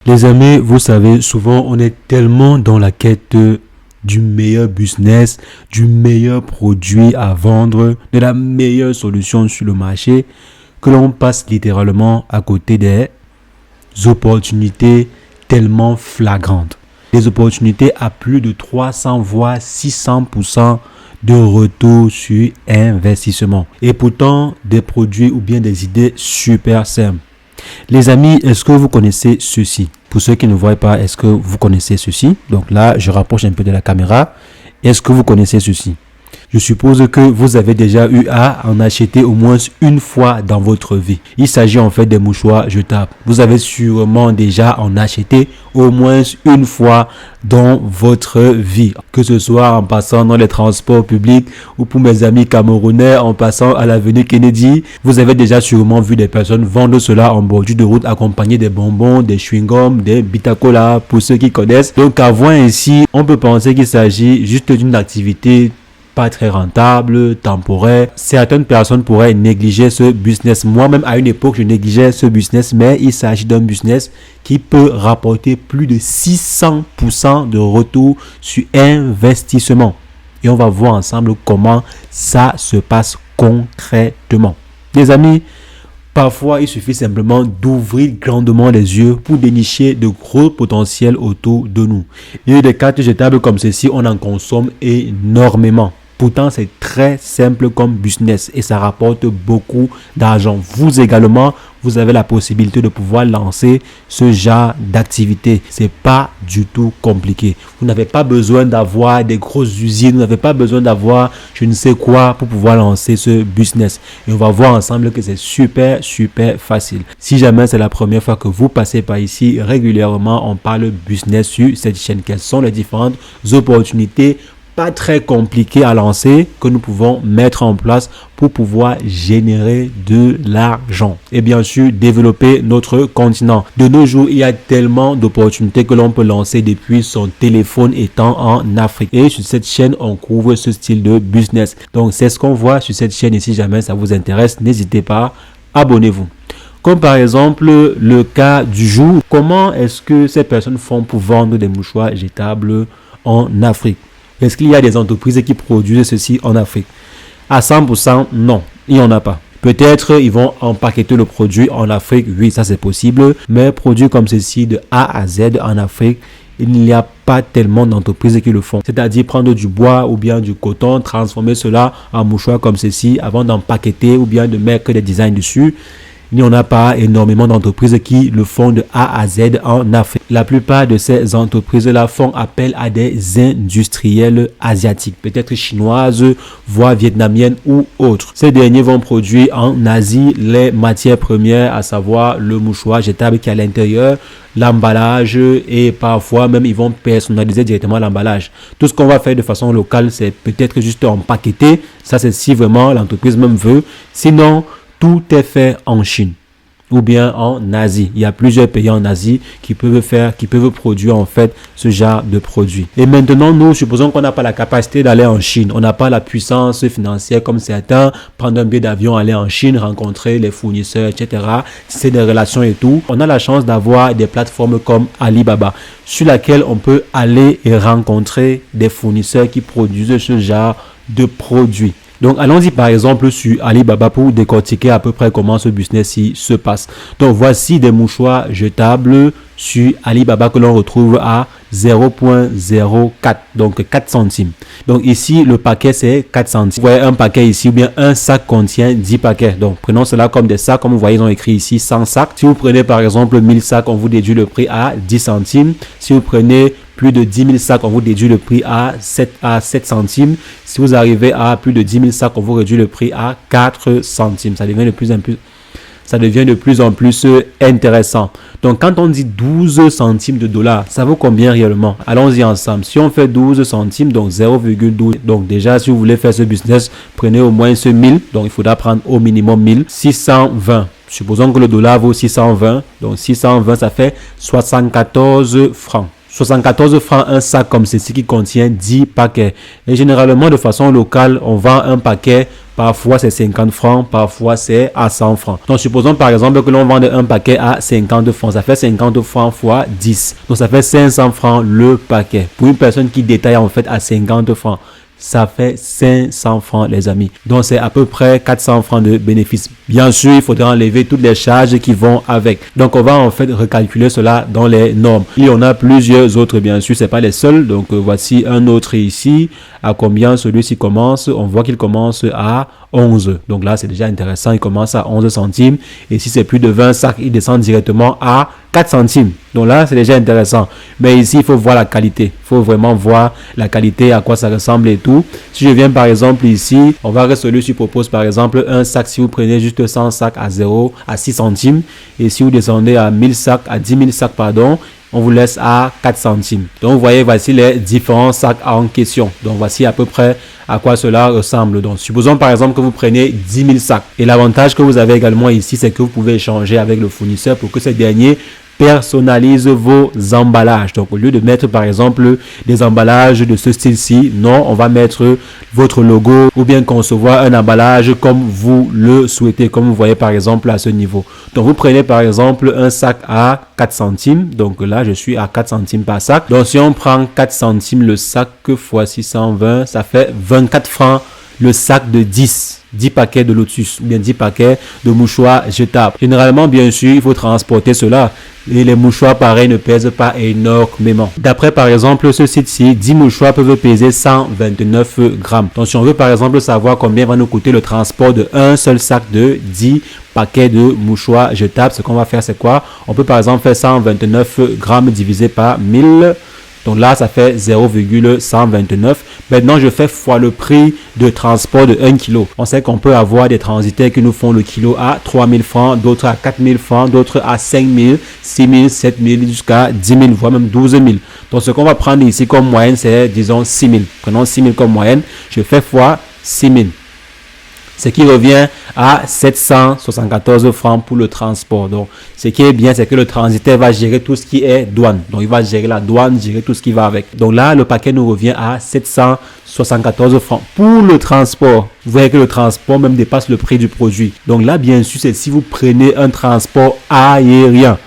Les amis, vous savez, souvent on est tellement dans la quête du meilleur business, du meilleur produit à vendre, de la meilleure solution sur le marché, que l'on passe littéralement à côté des opportunités tellement flagrantes. Des opportunités à plus de 300 voire 600% de retour sur investissement. Et pourtant, des produits ou bien des idées super simples. Les amis, est-ce que vous connaissez ceci? Pour ceux qui ne voient pas, est-ce que vous connaissez ceci? Donc là, je rapproche un peu de la caméra. Est-ce que vous connaissez ceci? Je suppose que vous avez déjà eu à en acheter au moins une fois dans votre vie. Il s'agit en fait des mouchoirs jetables. Vous avez sûrement déjà en acheté au moins une fois dans votre vie. Que ce soit en passant dans les transports publics ou pour mes amis camerounais en passant à l'avenue Kennedy. Vous avez déjà sûrement vu des personnes vendre cela en bordure de route accompagné des bonbons, des chewing-gums, des bitacola pour ceux qui connaissent. Donc à voir ici, on peut penser qu'il s'agit juste d'une activité pas très rentable, temporaire. Certaines personnes pourraient négliger ce business. Moi-même, à une époque, je négligeais ce business, mais il s'agit d'un business qui peut rapporter plus de 600% de retour sur investissement. Et on va voir ensemble comment ça se passe concrètement. Les amis, parfois, il suffit simplement d'ouvrir grandement les yeux pour dénicher de gros potentiels autour de nous. Et des cartes jetables comme ceci, on en consomme énormément. Pourtant, c'est très simple comme business et ça rapporte beaucoup d'argent. Vous également, vous avez la possibilité de pouvoir lancer ce genre d'activité. C'est pas du tout compliqué. Vous n'avez pas besoin d'avoir des grosses usines, vous n'avez pas besoin d'avoir je ne sais quoi pour pouvoir lancer ce business. Et on va voir ensemble que c'est super facile. Si jamais c'est la première fois que vous passez par ici, régulièrement on parle business sur cette chaîne. Quelles sont les différentes opportunités pas très compliqué à lancer que nous pouvons mettre en place pour pouvoir générer de l'argent et bien sûr développer notre continent. De nos jours, il y a tellement d'opportunités que l'on peut lancer depuis son téléphone étant en Afrique. Et sur cette chaîne, on couvre ce style de business. Donc, c'est ce qu'on voit sur cette chaîne et si jamais ça vous intéresse, n'hésitez pas, abonnez-vous. Comme par exemple le cas du jour, comment est-ce que ces personnes font pour vendre des mouchoirs jetables en Afrique? Est-ce qu'il y a des entreprises qui produisent ceci en Afrique? À 100%, non, il n'y en a pas. Peut-être ils vont empaqueter le produit en Afrique, oui, ça c'est possible. Mais produits comme ceci de A à Z en Afrique, il n'y a pas tellement d'entreprises qui le font. C'est-à-dire prendre du bois ou bien du coton, transformer cela en mouchoir comme ceci avant d'empaqueter ou bien de mettre des designs dessus. Il n'y en a pas énormément d'entreprises qui le font de A à Z en Afrique. La plupart de ces entreprises-là font appel à des industriels asiatiques, peut-être chinoises, voire vietnamiennes ou autres. Ces derniers vont produire en Asie les matières premières, à savoir le mouchoir jetable qui est à l'intérieur, l'emballage et parfois même ils vont personnaliser directement l'emballage. Tout ce qu'on va faire de façon locale, c'est peut-être juste empaqueter. Ça, c'est si vraiment l'entreprise même veut. Sinon, tout est fait en Chine ou bien en Asie. Il y a plusieurs pays en Asie qui peuvent produire en fait ce genre de produits. Et maintenant, nous, supposons qu'on n'a pas la capacité d'aller en Chine. On n'a pas la puissance financière comme certains. Prendre un billet d'avion, aller en Chine, rencontrer les fournisseurs, etc. C'est des relations et tout. On a la chance d'avoir des plateformes comme Alibaba sur laquelle on peut aller et rencontrer des fournisseurs qui produisent ce genre de produits. Donc, allons-y par exemple sur Alibaba pour décortiquer à peu près comment ce business-ci se passe. Donc, voici des mouchoirs jetables sur Alibaba que l'on retrouve à 0,04, donc 4 centimes. Donc, ici, le paquet, c'est 4 centimes. Vous voyez un paquet ici ou bien un sac contient 10 paquets. Donc, prenons cela comme des sacs. Comme vous voyez, ils ont écrit ici 100 sacs. Si vous prenez par exemple 1000 sacs, on vous déduit le prix à 10 centimes. Si vous prenez plus de 10 000 sacs, on vous déduit le prix à 7 centimes. Si vous arrivez à plus de 10 000 sacs, on vous réduit le prix à 4 centimes. Ça devient de plus en plus intéressant. Donc, quand on dit 12 centimes de dollars, ça vaut combien réellement? Allons-y ensemble. Si on fait 12 centimes, donc 0,12. Donc, déjà, si vous voulez faire ce business, prenez au moins ce 1000. Donc, il faudra prendre au minimum 1000. 620. Supposons que le dollar vaut 620. Donc, 620, ça fait 74 francs. 74 francs un sac comme ceci qui contient 10 paquets. Et généralement, de façon locale, on vend un paquet. Parfois, c'est 50 francs, parfois, c'est à 100 francs. Donc, supposons par exemple que l'on vende un paquet à 50 francs. Ça fait 50 francs fois 10. Donc, ça fait 500 francs le paquet. Pour une personne qui détaille en fait à 50 francs, ça fait 500 francs les amis. Donc c'est à peu près 400 francs de bénéfice. Bien sûr, il faudra enlever toutes les charges qui vont avec. Donc on va en fait recalculer cela dans les normes. Il y en a plusieurs autres bien sûr, c'est pas les seuls. Donc voici un autre ici. À combien celui-ci commence? On voit qu'il commence à 11. Donc là c'est déjà intéressant, il commence à 11 centimes. Et si c'est plus de 20 sacs, il descend directement à 4 centimes. Donc là, c'est déjà intéressant. Mais ici, il faut voir la qualité. Il faut vraiment voir la qualité, à quoi ça ressemble et tout. Si je viens par exemple ici, on va celui-ci propose par exemple un sac. Si vous prenez juste 100 sacs à 6 centimes. Et si vous descendez à 1000 sacs, à 10 000 sacs, pardon, on vous laisse à 4 centimes. Donc, vous voyez, voici les différents sacs en question. Donc, voici à peu près à quoi cela ressemble. Donc, supposons par exemple que vous prenez 10 000 sacs. Et l'avantage que vous avez également ici, c'est que vous pouvez échanger avec le fournisseur pour que ce dernier personnalise vos emballages. Donc, au lieu de mettre par exemple des emballages de ce style-ci, non, on va mettre votre logo ou bien concevoir un emballage comme vous le souhaitez, comme vous voyez par exemple à ce niveau. Donc, vous prenez par exemple un sac à 4 centimes. Donc là, je suis à 4 centimes par sac. Donc, si on prend 4 centimes le sac fois 620, ça fait 24 francs le sac de 10 paquets de Lotus ou bien 10 paquets de mouchoirs jetables. Généralement, bien sûr, il faut transporter cela. Et les mouchoirs, pareil, ne pèsent pas énormément. D'après, par exemple, ce site-ci, 10 mouchoirs peuvent peser 129 grammes. Donc, si on veut, par exemple, savoir combien va nous coûter le transport de un seul sac de 10 paquets de mouchoirs jetables, ce qu'on va faire, c'est quoi? On peut, par exemple, faire 129 grammes divisé par 1000. Donc là, ça fait 0,129. Maintenant, je fais fois le prix de transport de 1 kg. On sait qu'on peut avoir des transitaires qui nous font le kilo à 3 000 francs, d'autres à 4 000 francs, d'autres à 5 000, 6 000, 7 000, jusqu'à 10 000, voire même 12 000. Donc, ce qu'on va prendre ici comme moyenne, c'est, disons, 6 000. Prenons 6 000 comme moyenne. Je fais fois 6 000. Ce qui revient à 774 francs pour le transport. Donc, ce qui est bien, c'est que le transitaire va gérer tout ce qui est douane. Donc, il va gérer la douane, gérer tout ce qui va avec. Donc là, le paquet nous revient à 774 francs pour le transport. Vous voyez que le transport même dépasse le prix du produit. Donc là, bien sûr, c'est si vous prenez un transport aérien.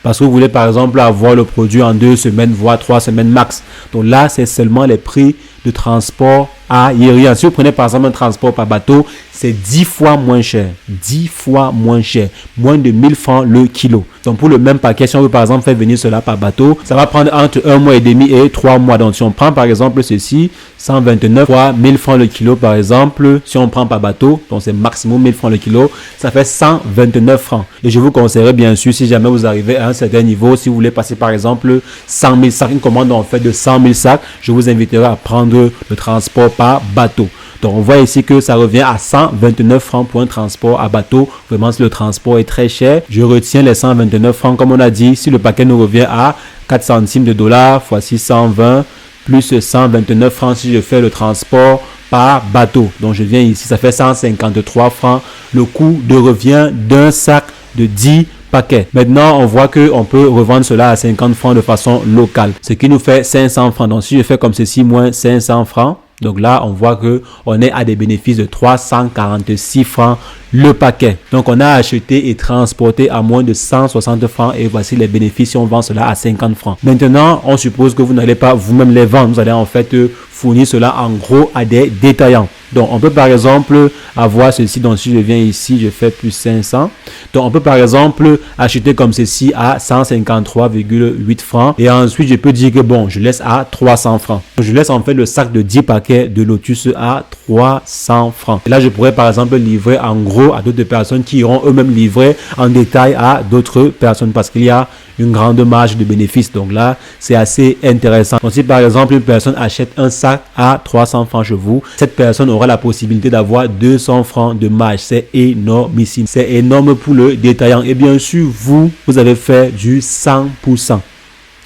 Parce que vous voulez par exemple avoir le produit en 2 semaines, voire 3 semaines max. Donc là, c'est seulement les prix de transport aérien. Si vous prenez par exemple un transport par bateau, c'est 10 fois moins cher. 10 fois moins cher. Moins de 1000 francs le kilo. Donc pour le même paquet, si on veut par exemple faire venir cela par bateau, ça va prendre entre 1 mois et demi et 3 mois. Donc si on prend par exemple ceci, 129 fois 1000 francs le kilo par exemple, si on prend par bateau, donc c'est maximum 1000 francs le kilo, ça fait 129 francs. Et je vous conseillerais bien sûr, si jamais vous arrivez à un certain niveau, si vous voulez passer par exemple 100 000 sacs, une commande en fait de 100 000 sacs, je vous inviterai à prendre le transport par bateau. Donc on voit ici que ça revient à 129 francs pour un transport à bateau. Vraiment, si le transport est très cher, je retiens les 129 francs comme on a dit. Si le paquet nous revient à 4 centimes de dollars fois 620 plus 129 francs si je fais le transport par bateau. Donc je viens ici, ça fait 153 francs le coût de revient d'un sac de 10 paquets. Maintenant, on voit qu'on peut revendre cela à 50 francs de façon locale, ce qui nous fait 500 francs. Donc si je fais comme ceci, moins 500 francs, donc là, on voit qu'on est à des bénéfices de 346 francs le paquet. Donc, on a acheté et transporté à moins de 160 francs et voici les bénéfices si on vend cela à 50 francs. Maintenant, on suppose que vous n'allez pas vous-même les vendre. Vous allez en fait fournir cela en gros à des détaillants. Donc, on peut par exemple avoir ceci. Donc, si je viens ici, je fais plus 500. Donc, on peut par exemple acheter comme ceci à 153,8 francs. Et ensuite, je peux dire que bon, je laisse à 300 francs. Je laisse en fait le sac de 10 paquets de Lotus à 300 francs. Et là, je pourrais par exemple livrer en gros à d'autres personnes qui iront eux-mêmes livrer en détail à d'autres personnes parce qu'il y a une grande marge de bénéfice. Donc là, c'est assez intéressant. Donc, si par exemple, une personne achète un sac à 300 francs chez vous, cette personne aura la possibilité d'avoir 200 francs de marge. C'est énormissime. C'est énorme pour le détaillant. Et bien sûr, vous avez fait du 100%.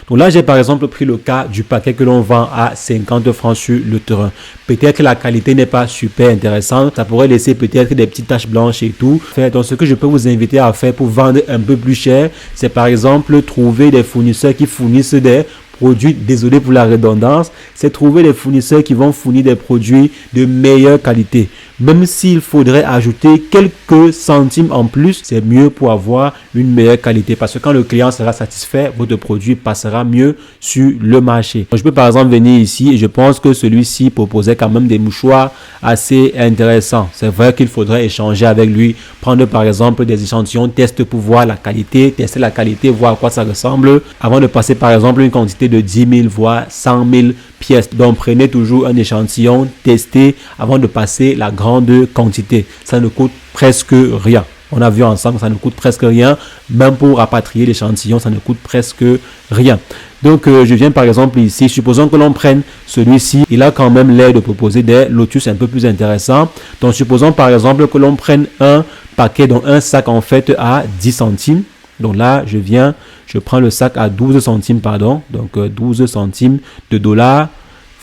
Donc là, j'ai par exemple pris le cas du paquet que l'on vend à 50 francs sur le terrain. Peut-être que la qualité n'est pas super intéressante. Ça pourrait laisser peut-être des petites taches blanches et tout. Donc, ce que je peux vous inviter à faire pour vendre un peu plus cher, c'est par exemple trouver des fournisseurs qui fournissent des produit, désolé pour la redondance, c'est trouver des fournisseurs qui vont fournir des produits de meilleure qualité. Même s'il faudrait ajouter quelques centimes en plus, c'est mieux pour avoir une meilleure qualité. Parce que quand le client sera satisfait, votre produit passera mieux sur le marché. Donc, je peux par exemple venir ici et je pense que celui-ci proposait quand même des mouchoirs assez intéressants. C'est vrai qu'il faudrait échanger avec lui, prendre par exemple des échantillons, tester pour voir la qualité, tester la qualité, voir à quoi ça ressemble, avant de passer par exemple une quantité de 10 000 voire 100 000 pièces. Donc prenez toujours un échantillon, testez avant de passer la grande quantité. Ça ne coûte presque rien. On a vu ensemble, ça ne coûte presque rien. Même pour rapatrier l'échantillon, ça ne coûte presque rien. Donc, je viens par exemple ici. Supposons que l'on prenne celui-ci. Il a quand même l'air de proposer des lotus un peu plus intéressants. Donc, supposons par exemple que l'on prenne un paquet, donc un sac en fait à 10 centimes. Donc là, je prends le sac à 12 centimes, pardon. Donc, 12 centimes de dollars.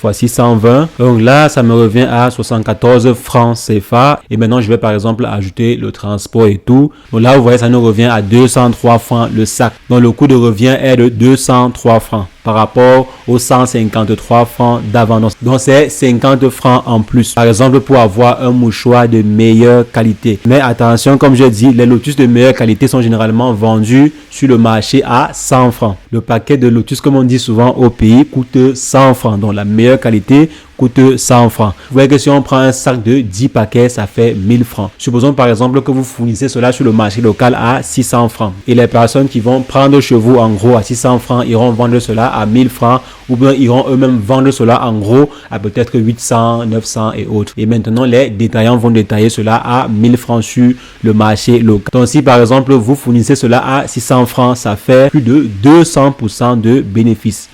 Voici 120. Donc là, ça me revient à 74 francs CFA. Et maintenant, je vais par exemple ajouter le transport et tout. Donc là, vous voyez, ça nous revient à 203 francs le sac. Donc le coût de revient est de 203 francs par rapport aux 153 francs d'avant. Donc c'est 50 francs en plus. Par exemple, pour avoir un mouchoir de meilleure qualité. Mais attention, comme je dis, les lotus de meilleure qualité sont généralement vendus sur le marché à 100 francs. Le paquet de lotus, comme on dit souvent au pays, coûte 100 francs. Donc la meilleure qualité coûte 100 francs. Vous voyez que si on prend un sac de 10 paquets, ça fait 1000 francs. Supposons par exemple que vous fournissez cela sur le marché local à 600 francs. Et les personnes qui vont prendre chez vous en gros à 600 francs iront vendre cela à 1000 francs ou bien iront eux-mêmes vendre cela en gros à peut-être 800, 900 et autres. Et maintenant, les détaillants vont détailler cela à 1000 francs sur le marché local. Donc si par exemple vous fournissez cela à 600 francs, ça fait plus de 200% de bénéfices.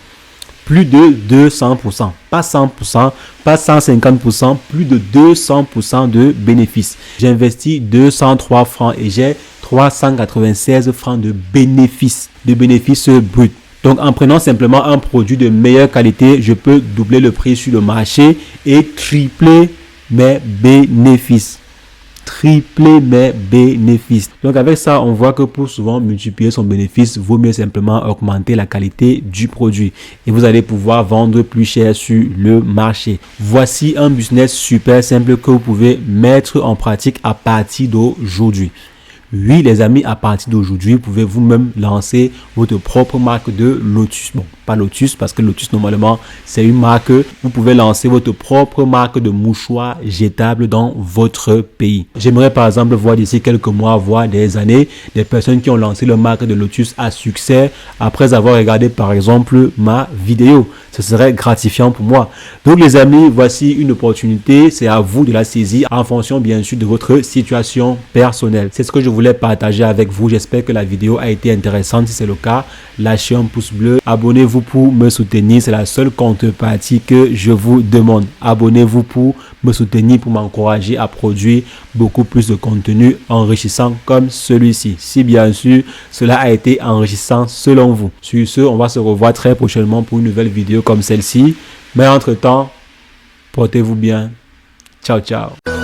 Plus de 200%, pas 100%, pas 150%, plus de 200% de bénéfices. J'investis 203 francs et j'ai 396 francs de bénéfices bruts. Donc, en prenant simplement un produit de meilleure qualité, je peux doubler le prix sur le marché et tripler mes bénéfices. Donc avec ça, on voit que pour souvent multiplier son bénéfice, vaut mieux simplement augmenter la qualité du produit et vous allez pouvoir vendre plus cher sur le marché. Voici un business super simple que vous pouvez mettre en pratique à partir d'aujourd'hui. Oui, les amis, à partir d'aujourd'hui, vous pouvez vous-même lancer votre propre marque de lotus. Bon, pas lotus, parce que lotus, normalement, c'est une marque. Vous pouvez lancer votre propre marque de mouchoirs jetables dans votre pays. J'aimerais, par exemple, voir d'ici quelques mois, voire des années, des personnes qui ont lancé leur marque de lotus à succès après avoir regardé, par exemple, ma vidéo. Ce serait gratifiant pour moi. Donc, les amis, voici une opportunité. C'est à vous de la saisir en fonction, bien sûr, de votre situation personnelle. C'est ce que je voulais partager avec vous. J'espère que la vidéo a été intéressante. Si c'est le cas, lâchez un pouce bleu. Abonnez-vous pour me soutenir. C'est la seule contrepartie que je vous demande. Abonnez-vous pour me soutenir, pour m'encourager à produire beaucoup plus de contenu enrichissant comme celui-ci. Si bien sûr, cela a été enrichissant selon vous. Sur ce, on va se revoir très prochainement pour une nouvelle vidéo comme celle-ci. Mais entre-temps, portez-vous bien. Ciao, ciao.